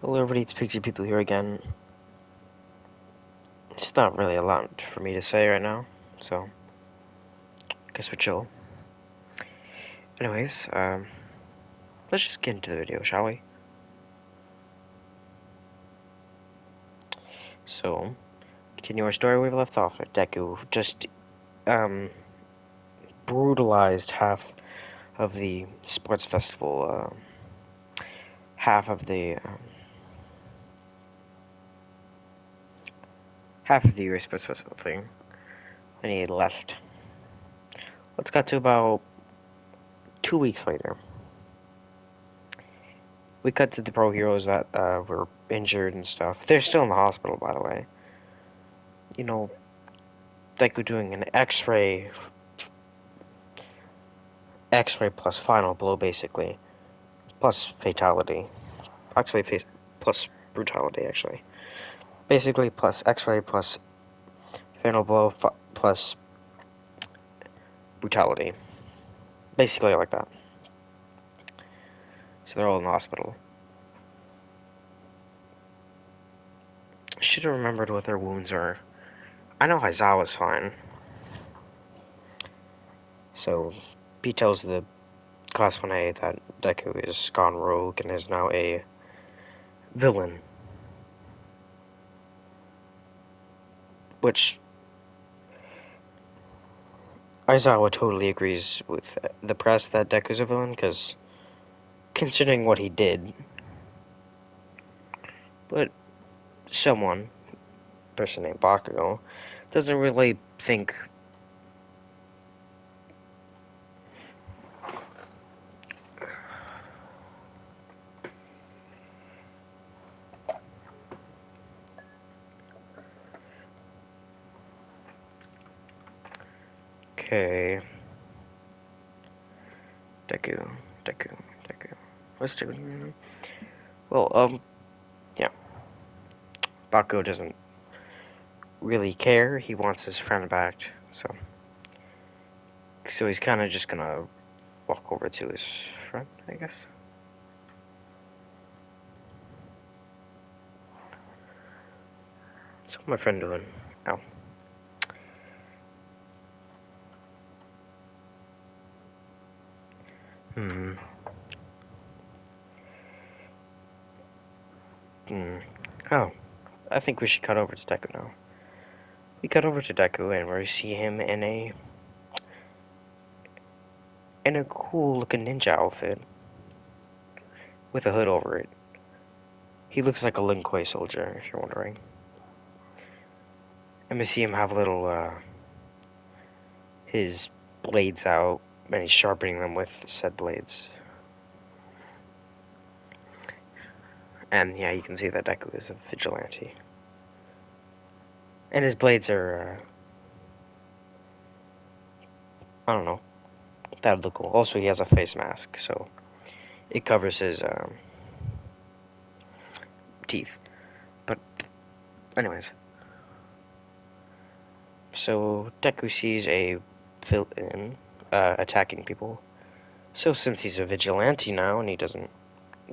Hello everybody, it's Pixie People here again. It's not really a lot for me to say right now, so I guess we're chill. Anyways, let's just get into the video, shall we? So, continue our story where we left off. Deku just, brutalized half of the sports festival, half of the, half of the US sports festival thing, and he left. Let's cut to about 2 weeks later. We cut to the pro heroes that, were injured and stuff. They're still in the hospital, by the way. You know, Deku doing an X-ray plus final blow, basically, plus fatality. Actually, plus brutality, actually. Basically, plus X-ray plus final blow plus brutality. Basically, like that. So they're all in the hospital. Should have remembered what their wounds are. I know Aizawa's fine. So, B tells the Class 1A that Deku is gone rogue and is now a villain. Which Aizawa totally agrees with the press that Deku's a villain, because considering what he did. But someone, person named Bakugo, doesn't really think okay. Deku. What's Deku? Well, yeah. Bakugo doesn't really care. He wants his friend back, so he's kind of just gonna walk over to his friend, I guess. What's my friend doing? Oh. Hmm. Oh. I think we should cut over to Deku now. We cut over to Deku and we see him in a cool looking ninja outfit with a hood over it. He looks like a Lin Kuei soldier, if you're wondering. And we see him have his blades out, and he's sharpening them with said blades. And yeah, you can see that Deku is a vigilante. And his blades are, I don't know, that would look cool. Also, he has a face mask, so it covers his teeth. But, anyways. So, Deku sees a villain attacking people. So, since he's a vigilante now and he doesn't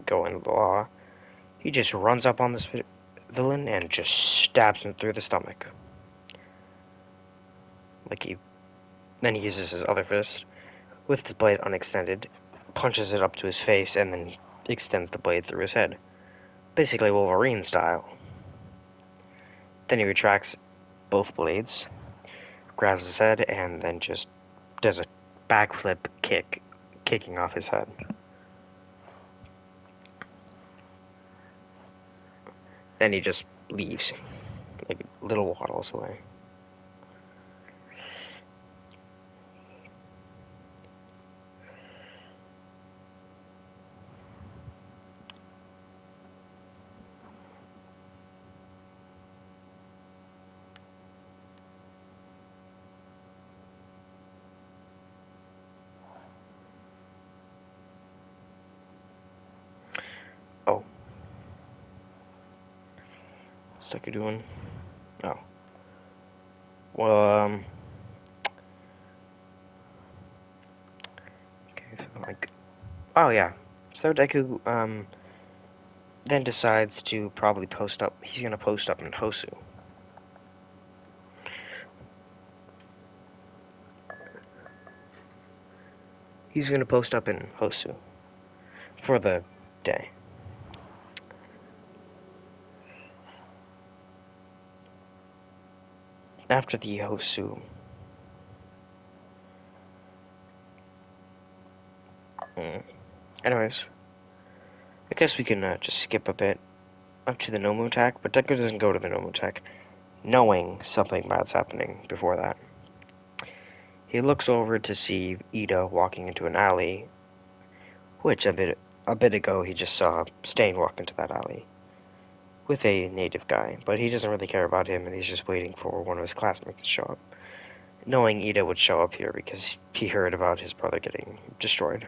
go into the law, he just runs up on this villain and just stabs him through the stomach. Then he uses his other fist with his blade unextended, punches it up to his face, and then extends the blade through his head. Basically Wolverine style. Then he retracts both blades, grabs his head, and then just does a backflip kick, kicking off his head. Then he just leaves, like little waddles away. Oh. What's Deku doing? Oh. Well, okay, so, like... Oh, yeah. So Deku, then decides to probably post up. He's gonna post up in Hosu. He's gonna post up in Hosu for the day. After the Hosu, anyways, I guess we can just skip a bit up to the Nomu attack, but Deku doesn't go to the Nomu attack, knowing something bad's happening before that. He looks over to see Ida walking into an alley, which a bit ago he just saw Stain walk into that alley with a native guy, but he doesn't really care about him and he's just waiting for one of his classmates to show up, knowing Ida would show up here because he heard about his brother getting destroyed.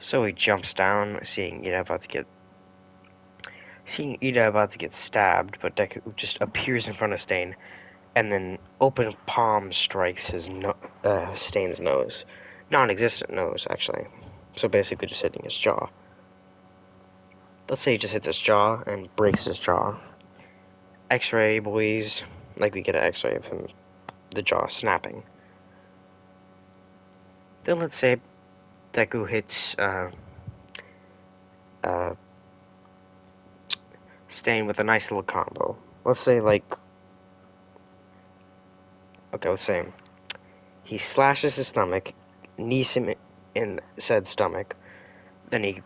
So he jumps down, seeing Ida about to get stabbed, but Deku just appears in front of Stain, and then open palm strikes Stain's nose. Non-existent nose, actually. So basically just hitting his jaw. Let's say he just hits his jaw and breaks his jaw. X-ray, boys. Like we get an X-ray of him, the jaw snapping. Then let's say Deku hits uh, Stain with a nice little combo. Let's say let's say he slashes his stomach, knees him in said stomach, then he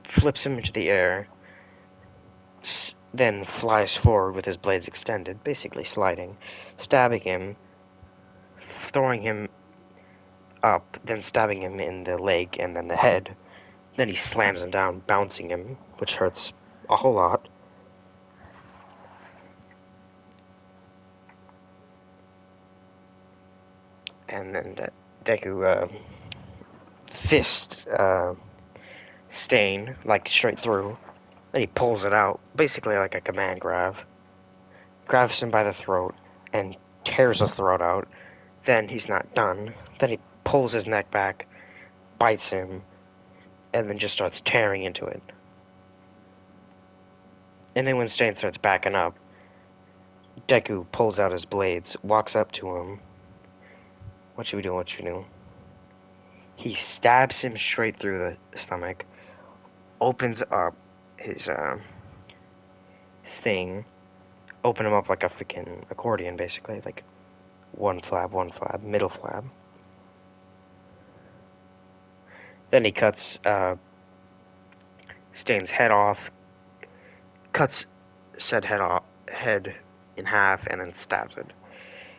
flips him into the air, then flies forward with his blades extended, basically sliding, stabbing him, throwing him up, then stabbing him in the leg and then the head. Then he slams him down, bouncing him, which hurts a whole lot. And then Deku fist Stain, like straight through. Then he pulls it out, basically like a command grabs him by the throat, and tears his throat out. Then he's not done. Then he pulls his neck back, bites him, and then just starts tearing into it. And then when Stain starts backing up, Deku pulls out his blades, walks up to him. What should we do? What should we do? He stabs him straight through the stomach, opens up his thing, open him up like a freaking accordion, basically, like one flab, middle flab. Then he cuts Stain's head off, cuts said head in half, and then stabs it.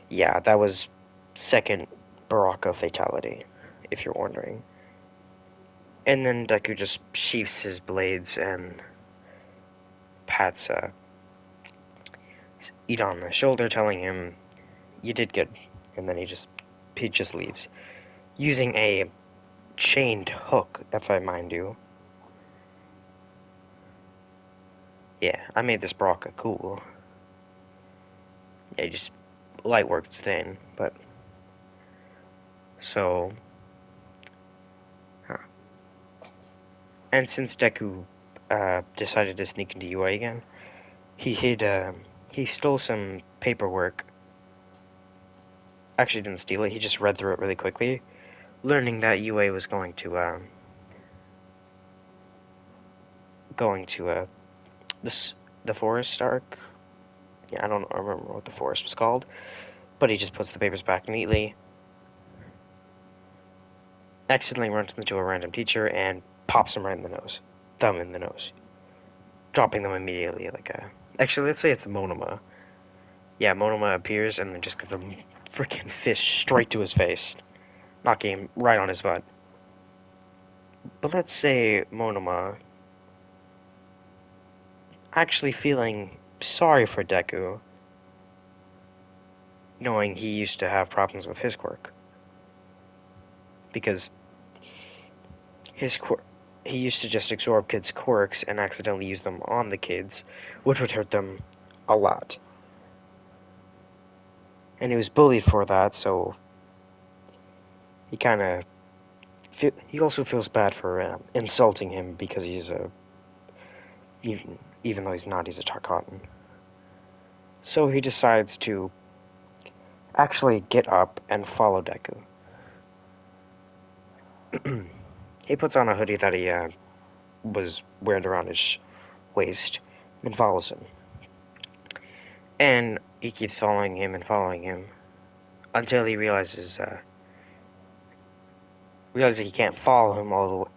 Yeah, that was second Baraka fatality, if you're wondering. And then Deku just sheaths his blades and pats Ida on the shoulder, telling him, "You did good." And then he just leaves, using a chained hook, if I mind you. Yeah, I made this Baraka cool. Yeah, just light work Stain, but so. Huh. And since Deku decided to sneak into UA again, he stole some paperwork. Actually, didn't steal it. He just read through it really quickly, learning that UA was going to this the forest arc. Yeah, I don't remember what the forest was called, but he just puts the papers back neatly. Accidentally runs into a random teacher and pops him right in the nose, thumb in the nose, dropping them immediately. Actually, let's say it's Monoma. Yeah, Monoma appears and then just gives a freaking fist straight to his face, knocking him right on his butt. But let's say Monoma, actually feeling sorry for Deku, knowing he used to have problems with his quirk. Because he used to just absorb kids' quirks and accidentally use them on the kids, which would hurt them a lot. And he was bullied for that, so he kind of he also feels bad for insulting him because he's a even though he's not, he's a tarkatan. So he decides to actually get up and follow Deku. He puts on a hoodie that he was wearing around his waist, and follows him. And he keeps following him until he realizes he can't follow him all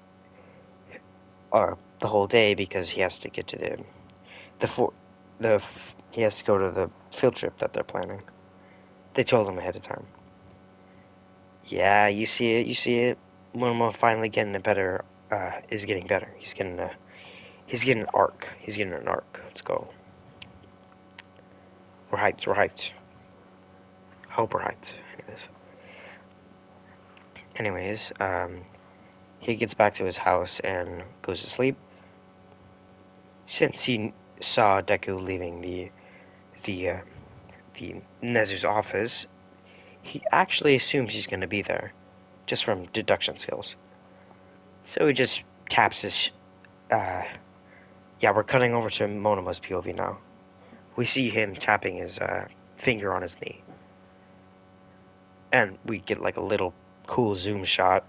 the whole day because he has to get to the for the he has to go to the field trip that they're planning. They told him ahead of time. Yeah, you see it. You see it. Momo finally getting a better. Is getting better. He's getting an arc. He's getting an arc. Let's go. We're hyped. We're hyped. Hope we're hyped. Anyways, he gets back to his house and goes to sleep. Since he saw Deku leaving the uh, the Nezer's office, he actually assumes he's going to be there, just from deduction skills. So he just taps his. Yeah, we're cutting over to Monoma's POV now. We see him tapping his finger on his knee, and we get like a little cool zoom shot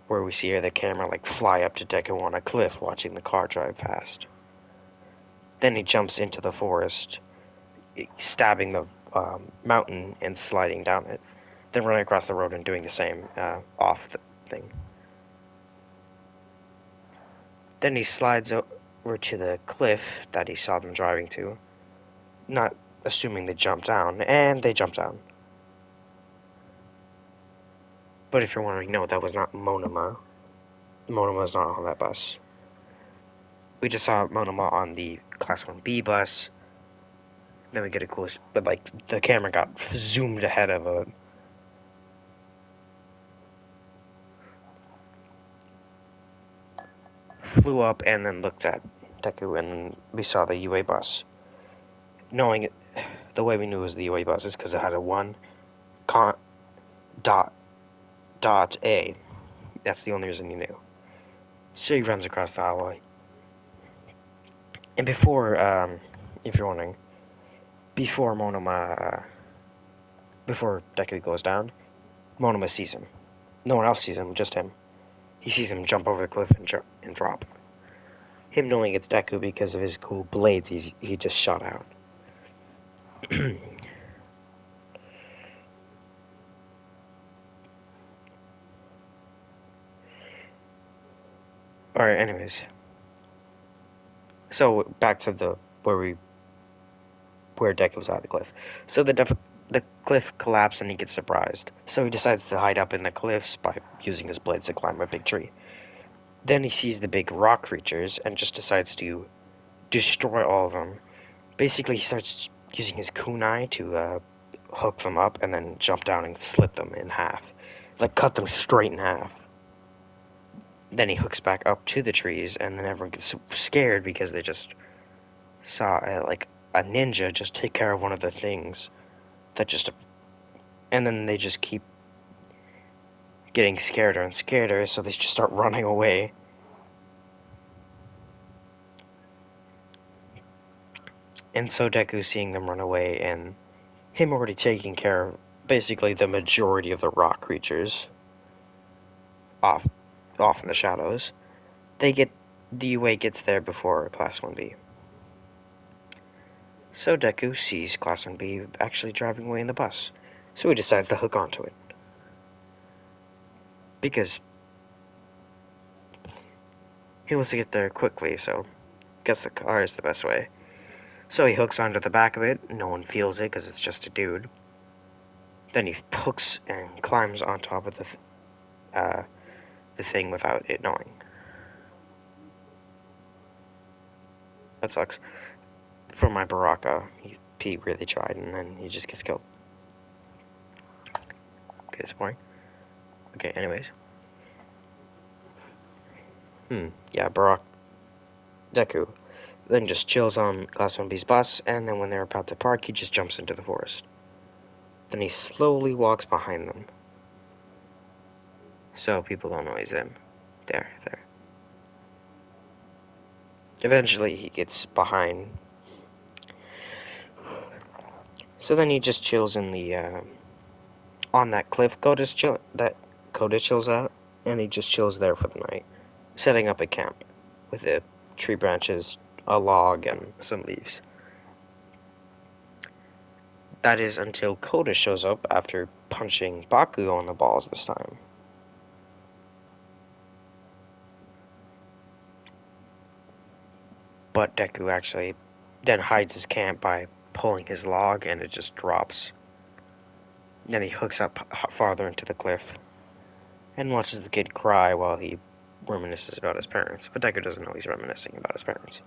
where we see the camera like fly up to Deku on a cliff watching the car drive past. Then he jumps into the forest, stabbing the mountain and sliding down it, then running across the road and doing the same off the thing. Then he slides over to the cliff that he saw them driving to, not assuming they jump down, and they jump down. But if you're wondering, no, that was not Monoma. Monoma was not on that bus. We just saw Monoma on the Class 1B bus. Then we get a cool, but like the camera got zoomed ahead of a. Flew up and then looked at Deku, and then we saw the UA bus. Knowing it, the way we knew it was the UA bus is because it had a 1 dot A. That's the only reason you knew. So he runs across the highway. And before, if you're wondering, before before Deku goes down, Monoma sees him. No one else sees him, just him. He sees him jump over the cliff and drop. Him knowing it's Deku because of his cool blades he just shot out. Alright, anyways. So back to where Deku's at the cliff. So the cliff collapsed and he gets surprised. So he decides to hide up in the cliffs by using his blades to climb a big tree. Then he sees the big rock creatures and just decides to destroy all of them. Basically, he starts using his kunai to hook them up and then jump down and slit them in half. Like, cut them straight in half. Then he hooks back up to the trees, and then everyone gets scared because they just saw, like, a ninja just take care of one of the things that just. And then they just keep getting scareder and scareder, so they just start running away. And so Deku seeing them run away, and him already taking care of basically the majority of the rock creatures off in the shadows, the UA gets there before Class 1B. So Deku sees Class 1B actually driving away in the bus, so he decides to hook onto it. Because he wants to get there quickly, so guess the car is the best way. So he hooks onto the back of it, no one feels it because it's just a dude. Then he hooks and climbs on top of the thing without it knowing. That sucks. For my Baraka, he really tried, and then he just gets killed. Okay, that's boring. Okay, anyways. Yeah, Deku then just chills on Class 1B's bus, and then when they're about to park, he just jumps into the forest. Then he slowly walks behind them. so people don't know he's in. There. Eventually, he gets behind. So then he just chills in the on that cliff. Coda chills out, and he just chills there for the night, setting up a camp with the tree branches, a log, and some leaves. That is until Coda shows up after punching Baku on the balls this time. But Deku actually then hides his camp by pulling his log, and it just drops. Then he hooks up farther into the cliff and watches the kid cry while he reminisces about his parents. But Deku doesn't know he's reminiscing about his parents.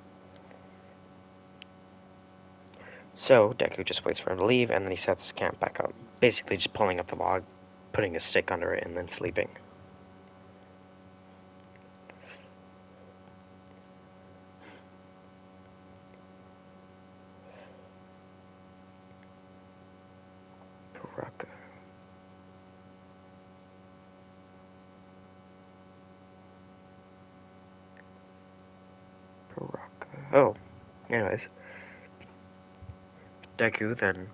So Deku just waits for him to leave, and then he sets his camp back up. Basically just pulling up the log, putting a stick under it, and then sleeping. Baraka. Oh, anyways. Deku then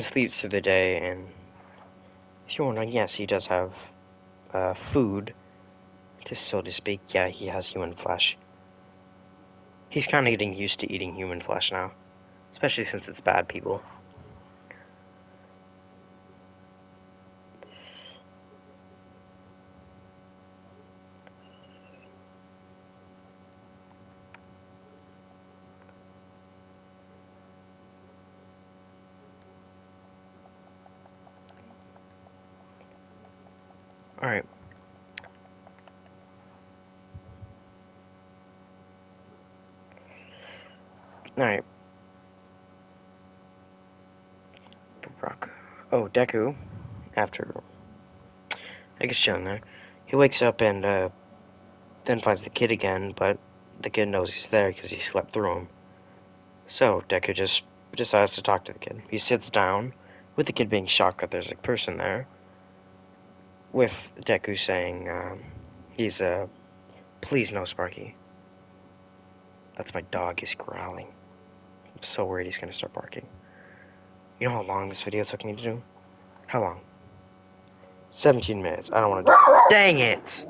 sleeps through the day, and if you're wondering, yes, he does have food, so to speak. Yeah, he has human flesh. He's kind of getting used to eating human flesh now, especially since it's bad people. Alright. Alright. Baraka. Oh, Deku, after I guess chilling there, he wakes up and then finds the kid again, but the kid knows he's there because he slept through him. So Deku just decides to talk to the kid. He sits down, with the kid being shocked that there's a person there, with Deku saying, he's please no, Sparky. That's my dog, he's growling. I'm so worried he's gonna start barking. You know how long this video took me to do? How long? 17 minutes. I don't want to do it. Dang it!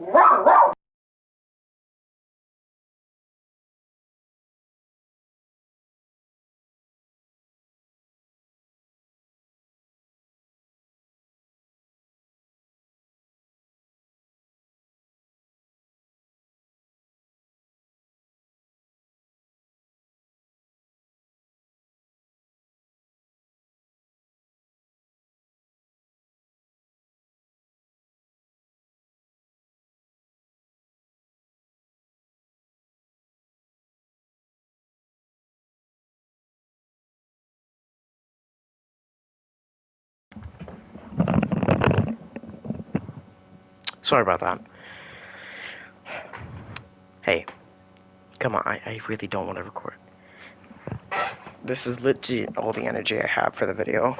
Sorry about that. Hey, come on, I really don't want to record. This is legit all the energy I have for the video,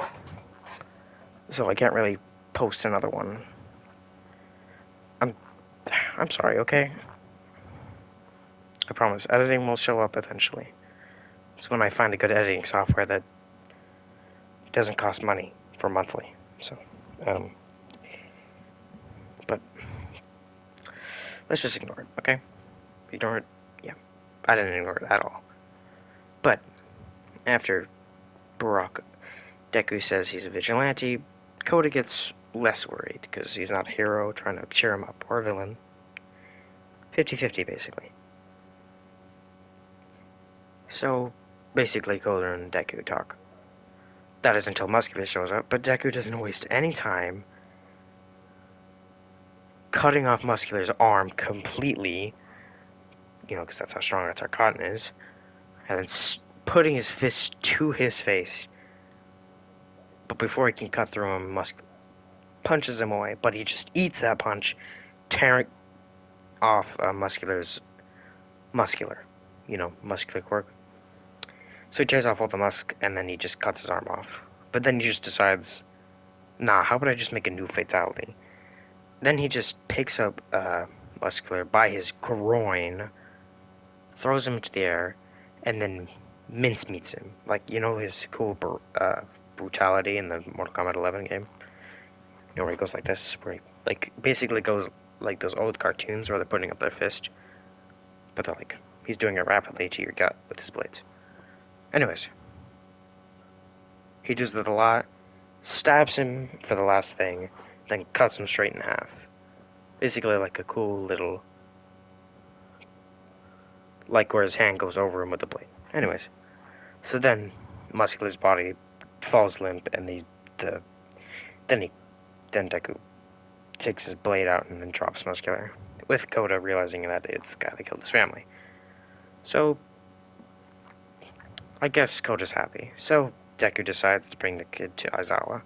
so I can't really post another one. I'm sorry, okay? I promise, editing will show up eventually. It's when I find a good editing software that doesn't cost money for monthly. So, but let's just ignore it, okay? Ignore it. Yeah, I didn't ignore it at all. But after Barack Deku says he's a vigilante, Koda gets less worried because he's not a hero trying to cheer him up or a villain. 50-50 basically. So basically, Koda and Deku talk. That is until Muscular shows up, but Deku doesn't waste any time cutting off Muscular's arm completely, because that's how strong a tarkata is, and then putting his fist to his face. But before he can cut through him, punches him away, but he just eats that punch, tearing off Muscular's muscular quirk. So he tears off all the musk, and then he just cuts his arm off. But then he just decides, Nah, how about I just make a new fatality? Then he just picks up Muscular by his groin, throws him into the air, and then mincemeats him. Like, you know his cool brutality in the Mortal Kombat 11 game? You know, where he goes like this, where he, like, basically goes like those old cartoons where they're putting up their fist, but they're like, he's doing it rapidly to your gut with his blades. Anyways, he does that a lot, stabs him for the last thing, then cuts him straight in half. Basically like a cool little, like where his hand goes over him with the blade. Anyways, so then Muscular's body falls limp, and the then he then Deku takes his blade out and then drops Muscular, with Koda realizing that it's the guy that killed his family. So I guess Koda's happy. So Deku decides to bring the kid to Aizawa.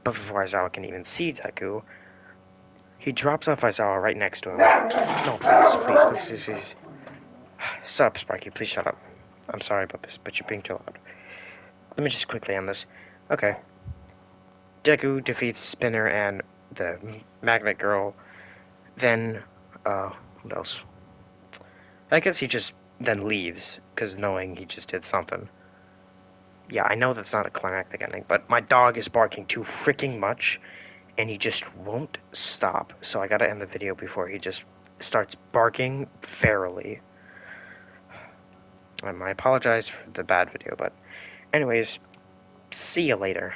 But before Aizawa can even see Deku, he drops off Aizawa right next to him. No, please. Stop, Sparky, please shut up. I'm sorry about this, but you're being too loud. Let me just quickly end this. Okay. Deku defeats Spinner and the Magnet Girl. Then, what else? I guess he just then leaves, because knowing he just did something. Yeah, I know that's not a climactic ending, but my dog is barking too freaking much, and he just won't stop. So I gotta end the video before he just starts barking ferally. I apologize for the bad video, but anyways, see you later.